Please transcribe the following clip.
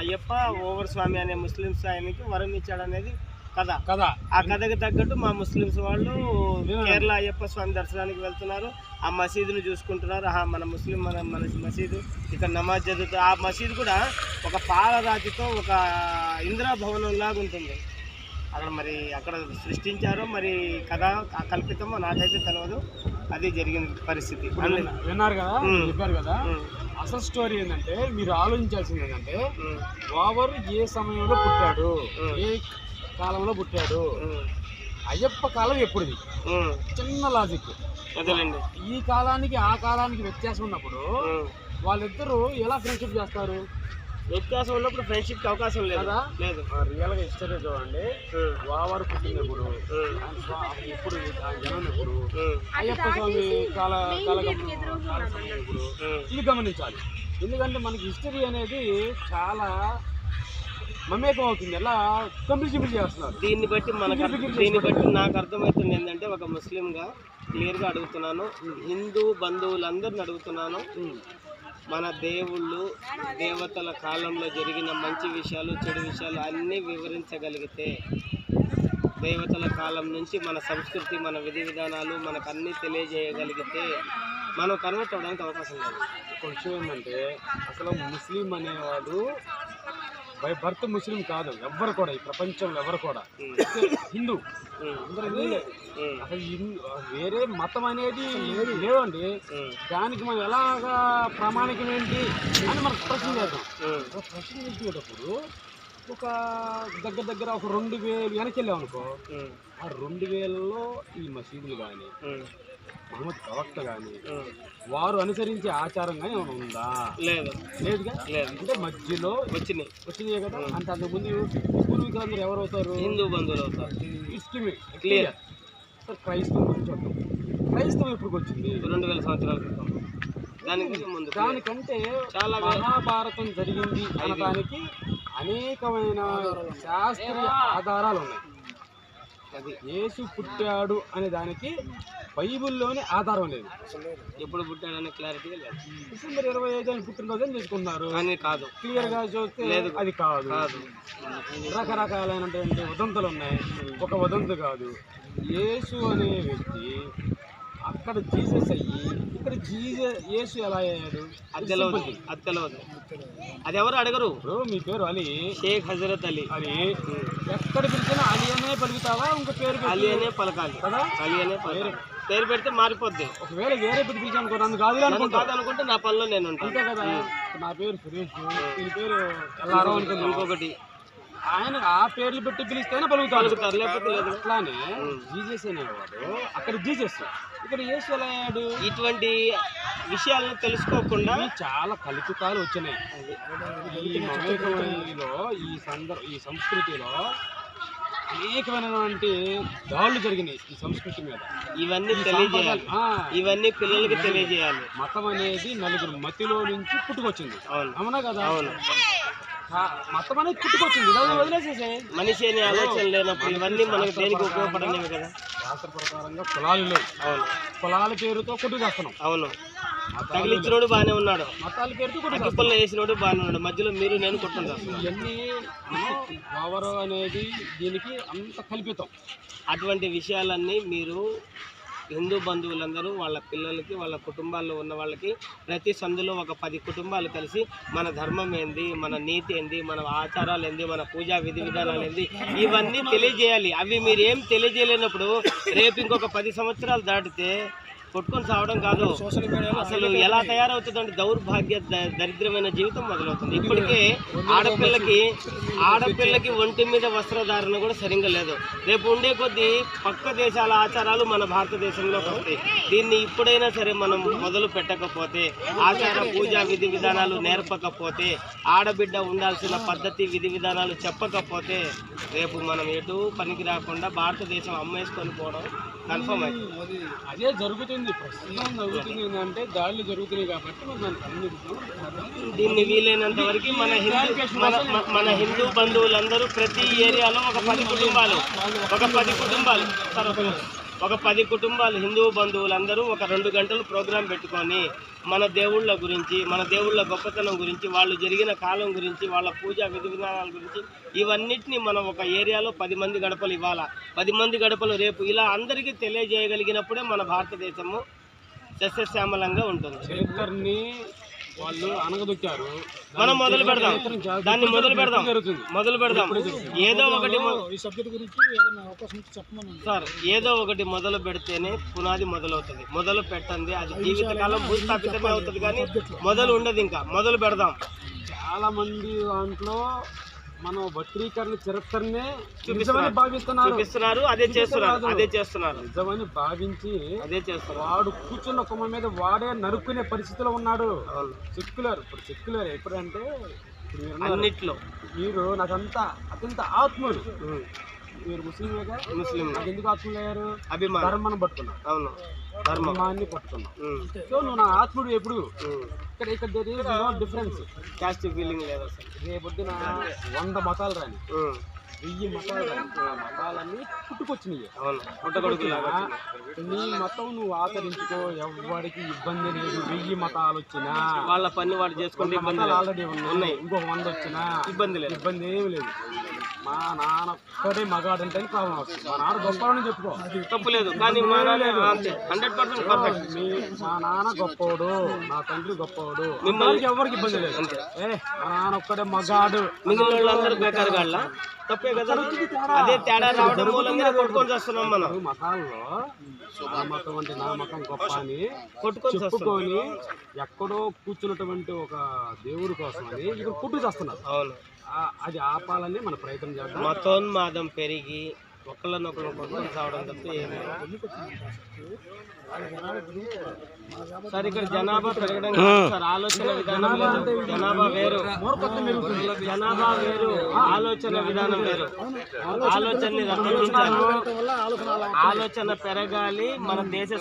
Ayyappa over స్వామి అనే Muslims ఆయనకి వరం ఇచ్చాడు అనేది కథ. ఆ కథకి తగ్గట్టు మా ముస్లిమ్స్ వాళ్ళు కేరళ అయ్యప్ప స్వామి దర్శనానికి వెళ్తున్నారు. ఆ మసీదును చూసుకుంటున్నారు. మన ముస్లిం మన మసీదు ఇక్కడ నమాజ్ చదువుతూ, ఆ మసీదు కూడా ఒక పాలరాతితో ఒక ఇందిరా భవనం లాగా ఉంటుంది. అక్కడ మరి అక్కడ సృష్టించారో మరి కథ కల్పితమో నాకైతే తెలియదు. అది జరిగిన పరిస్థితి. విన్నారు కదా, చెప్పారు కదా. అసలు స్టోరీ ఏంటంటే మీరు ఆలోచించాల్సింది ఏంటంటే ఓవర్ ఏ సమయంలో పుట్టాడు, ఏ కాలంలో పుట్టాడు, అయ్యప్ప కాలం ఎప్పుడుది, చిన్న లాజిక్. ఈ కాలానికి ఆ కాలానికి వ్యత్యాసం ఉన్నప్పుడు వాళ్ళిద్దరూ ఎలా ఫ్రెండ్షిప్ చేస్తారు? వ్యత్యాసం ఉన్నప్పుడు ఫ్రెండ్షిప్ అవకాశం లేదా? లేదు. రియల్ గా హిస్టరీ చూడండి. వావరు పుట్టినప్పుడు ఎప్పుడు జనం ఎప్పుడు అయ్యప్ప స్వామి కాలగమనప్పుడు ఇది గమనించాలి. ఎందుకంటే మనకి హిస్టరీ అనేది చాలా మమేకం అవుతుంది. ఎలా కంప్లీట్ చేస్తున్నారు. దీన్ని బట్టి నాకు అర్థమవుతుంది ఏంటంటే, ఒక ముస్లింగా క్లియర్గా అడుగుతున్నాను, హిందూ బంధువులందరిని అడుగుతున్నాను, మన దేవుళ్ళు దేవతల కాలంలో జరిగిన మంచి విషయాలు చెడు విషయాలు అన్నీ వివరించగలిగితే, దేవతల కాలం నుంచి మన సంస్కృతి మన విధి విధానాలు మనకు అన్నీ తెలియజేయగలిగితే మనం కన్వర్ట్ అవ్వడానికి అవకాశం లేదు. ఒక విషయం ఏంటంటే, అసలు ముస్లిం అనేవాడు బై బర్త్ ముస్లిం కాదు. ఎవ్వరు కూడా ఈ ప్రపంచంలో ఎవరు కూడా హిందూ అందరూ. అసలు వేరే మతం అనేది లేదండి. దానికి మనం ఎలాగా ప్రామాణికం ఏంటి అని మనకు ప్రశ్న చేద్దాం. ప్రశ్న చేసేటప్పుడు ఒక దగ్గర ఒక 2000 వెనక్కి వెళ్ళామనుకో, ఆ 2000లో ఈ మసీదులు కానీ మహమ్మద్ ప్రవక్త కానీ వారు అనుసరించే ఆచారం కానీ ఏమైనా ఉందా? లేదుగా. అంటే మధ్యలో వచ్చినాయి కదా. అంటే అంతకుముందు పూర్వీకులందరూ ఎవరు అవుతారు? హిందూ బంధువులు అవుతారు. It's clear. క్రైస్తవం గురించి చూద్దాం. క్రైస్తవం ఎప్పుడు వచ్చింది? 2000 సంవత్సరాల క్రితం. దానికంటే చాలా మహాభారతం జరిగింది అనడానికి అనేకమైన శాస్త్రీయ ఆధారాలు ఉన్నాయి. అది యేసు పుట్టాడు అనే దానికి బైబిల్లోనే ఆధారం లేదు. ఎప్పుడు పుట్టాడనే క్లారిటీ లేదు. డిసెంబర్ 25 అని పుట్టినరోజు అని చేసుకున్నారు అని కాదు. క్లియర్ గా చూస్తే అది కాదు. రకరకాలైనటువంటి వదంతులు ఉన్నాయి. ఒక వదంతు కాదు. యేసు అనే వ్యక్తి అక్కడ జీసస్ అయ్యి ఇక్కడ యేసు ఎలా అయ్యాడు? అది తెలియదు. అది ఎవరు అడగరు. మీ పేరు అలీ, షేక్ హజరత్ అలీ. అది ఎక్కడ పిలిచినా అలీ అనే పలుకుతావా? ఇంకో పేరు అలీ అనే పలకాలి కదా. అలీ అనే పేరు పెడితే మారిపోద్ది. ఒకవేళ వేరే పేరు పిలిచాను నన్ను కాదు అనుకుంటే నా పనిలో నేను అంతే కదా. నా పేరు సురేష్, దీని పేరు ఎల్లారావు అనుకుంది. ఇంకొకటి ఆయన ఆ పేర్లు పెట్టి పిలిస్తేనే పలుకుతారు, లేకపోతే లేదు. అట్లానే జీసస్ అనేవాడు అక్కడ జీసస్, ఇక్కడ యేసు ఎలా అయ్యాడు? ఇటువంటి విషయాలను తెలుసుకోకుండా చాలా కల్పితాలు వచ్చినాయి. ఈ మమేకమైలో ఈ సంస్కృతిలో అనేకమైనటువంటి దాడులు జరిగినాయి ఈ సంస్కృతి మీద. ఇవన్నీ తెలియజేయాలి. ఇవన్నీ పిల్లలకి తెలియజేయాలి. మతం అనేది నలుగురు మతిలో నుంచి పుట్టుకొచ్చింది. అవునా కదా? అవును. మతం అనేది పుట్టుకొచ్చింది, వదిలేసేసే మనిషి అనే ఆలోచన లేనప్పుడు ఇవన్నీ మనకు దేనికి ఉపయోగపడలేవు కదా. శాస్త్ర ప్రకారంగా కులాలు లేవు. అవును. కులాల పేరుతో కొట్టు చేస్తున్నాం. అవును. తగిలిచ్చినోడు బాగానే ఉన్నాడు, మతాల పేరుతో కొట్టుకుల్లో వేసినోడు బాగానే ఉన్నాడు, మధ్యలో మీరు నేను కొట్టుకుంటాం. ఇవన్నీ ఓవర్ అనేది దీనికి అంత కల్పితం. అటువంటి విషయాలన్నీ మీరు హిందూ బంధువులందరూ వాళ్ళ పిల్లలకి వాళ్ళ కుటుంబాల్లో ఉన్న వాళ్ళకి ప్రతి సందులో ఒక 10 కుటుంబాలు కలిసి మన ధర్మం ఏంది, మన నీతి ఏంది, మన ఆచారాలు ఏంది, మన పూజా విధి విధానాలు ఏంది ఇవన్నీ తెలియజేయాలి. అవి మీరు ఏం తెలియజేయలేనప్పుడు రేపు ఇంకొక 10 సంవత్సరాలు దాటితే కొట్టుకొని సావడం కాదు, అసలు ఎలా తయారవుతుందంటే దౌర్భాగ్య దరిద్రమైన జీవితం మొదలవుతుంది. ఇప్పటికే ఆడపిల్లకి ఒంటి మీద వస్త్రధారణ కూడా సరిగ్గా లేదు. రేపు ఉండే కొద్దీ పక్క దేశాల ఆచారాలు మన భారతదేశంలోకి వస్తాయి. దీన్ని ఇప్పుడైనా సరే మనం మొదలు పెట్టకపోతే, ఆచార పూజా విధి విధానాలు నేర్పకపోతే, ఆడబిడ్డ ఉండాల్సిన పద్ధతి విధి విధానాలు చెప్పకపోతే రేపు మనం ఎటు పనికి రాకుండా భారతదేశం అమ్మేసుకొని పోవడం కన్ఫర్మ్ అవుతుంది. అదే జరుగుతుంది. ప్రస్తుతం జరుగుతుంది ఏంటంటే దాడులు జరుగుతున్నాయి కాబట్టి దీన్ని వీలైనంత వరకు మన హిందూ బంధువులందరూ ప్రతి ఏరియాలో ఒక 10 కుటుంబాలు ఒక 10 కుటుంబాలు హిందూ బంధువులందరూ ఒక 2 గంటలు ప్రోగ్రాం పెట్టుకొని మన దేవుళ్ళ గురించి, మన దేవుళ్ళ గొప్పతనం గురించి, వాళ్ళు జరిగిన కాలం గురించి, వాళ్ళ పూజా విధి విధానాల గురించి ఇవన్నిటిని మనం ఒక ఏరియాలో 10 మంది గడపలు ఇవాళ, 10 మంది గడపలు రేపు, ఇలా అందరికీ తెలియజేయగలిగినప్పుడే మన భారతదేశము సస్యశ్యామలంగా ఉంటుంది. చరిత్రని వాళ్ళు అనగదొక్కారు. మనం మొదలు పెడదాం, దాన్ని మొదలు పెడదాం. ఏదో ఒకటి సార్, ఏదో ఒకటి మొదలు పెడితేనే పునాది మొదలవుతుంది. మొదలు పెట్టండి, అది జీవితకాలం భూస్థాపితమే అవుతుంది, కానీ మొదలు ఉండదు. ఇంకా మొదలు పెడదాం. చాలా మంది దాంట్లో మనం వక్రీకరణ చరిత్రనే నిజమని చూపిస్తున్నారు, అదే చేస్తున్నారు. నిజమని భావించి అదే చేస్తున్నారు. వాడు కూర్చున్న కొమ్మ మీద వాడే నరుక్కునే పరిస్థితిలో ఉన్నాడు. సెక్యులర్ ఎప్పుడంటే అన్నిట్లో మీరు నాకంతా అత్యంత ఆత్మలు. మీరు ముస్లింగా, నాకు ఎందుకు ఆత్మలు అయ్యారు? అభిమానం, ధర్మాన్ని పట్టుకున్నావు. అవును, ధర్మాన్ని పట్టుకున్నావు. సో నువ్వు నా ఆత్ముడు. ఎప్పుడు ఇక్కడ డిఫరెన్స్, క్యాస్ట్ ఫీలింగ్ లేదు అసలు. రేపొద్దున 100 మతాలు రాని, 1000 మతాలు రాని, మతాలన్నీ పుట్టుకొచ్చినాయి. నీ మతం నువ్వు ఆచరించుకో, ఎవరికి ఇబ్బంది లేదు. 1000 మతాలు వచ్చినా వాళ్ళ పని వాడు చేసుకుంటే మతాలు ఆల్రెడీ ఉన్నాయి. ఇంకొక 100 వచ్చినా ఇబ్బంది ఏమి లేదు. మా నాన్న ఒక్కడే మగాడు అంటే ప్రాబ్లం వస్తుంది. మా నాన్న గొప్పవాడని చెప్పుకో, తప్పులేదు, కానీ 100% పర్ఫెక్ట్. మా నాన్న గొప్పవాడు, నా తండ్రి గొప్పవాడు, మిమ్మల్ని ఎవరికి ఇబ్బంది లేదు. మా నాన్న ఒక్కడే మగాడు, మిగిలిన వాళ్ళందరూ బేకారుగాళ్ళ తప్పే కదా. అదే తేడా రావడం మూలంగా కొట్టుకొని చేస్తున్నాం మనం. మతాల్లో నా మతం అంటే నా మతం గొప్ప అని చెప్పుకొని ఎక్కడో కూర్చున్నటువంటి ఒక దేవుడి కోసం అని ఇక్కడ పుట్టు చేస్తున్నారు. అవును, అది ఆపాలని మన ప్రయత్నం చేద్దాం. మతోన్మాదం పెరిగి ఒకళ్ళనొకరు కొట్టుకొని సావడం తప్ప ఏమి. సార్, ఇక్కడ జనాభా పెరగడం సార్, ఆలోచన విధానం లేదు. జనాభా వేరు, ఆలోచన విధానం వేరు. ఆలోచనని రక్షించాలి, ఆలోచన పెరగాలి. మన దేశ